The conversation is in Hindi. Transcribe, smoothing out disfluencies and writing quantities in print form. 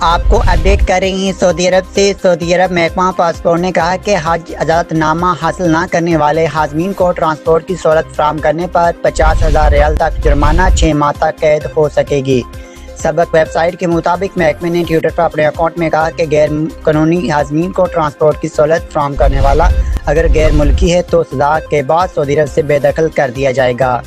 आपको अपडेट कर रही हैं सऊदी अरब से। सऊदी अरब महकमा पासपोर्ट ने कहा कि हज इजाज़तनामा हासिल न करने वाले हाज़मीन को ट्रांसपोर्ट की सहूलत फराहम करने पर 50,000 रियाल तक जुर्माना 6 माह तक कैद हो सकेगी। सबक वेबसाइट के मुताबिक महकमे ने ट्विटर पर अपने अकाउंट में कहा कि गैर कानूनी हाज़मीन को ट्रांसपोर्ट की सहूलत फराहम करने वाला अगर गैर मुल्की है तो सज़ा के बाद सऊदी अरब से बेदखल कर दिया जाएगा।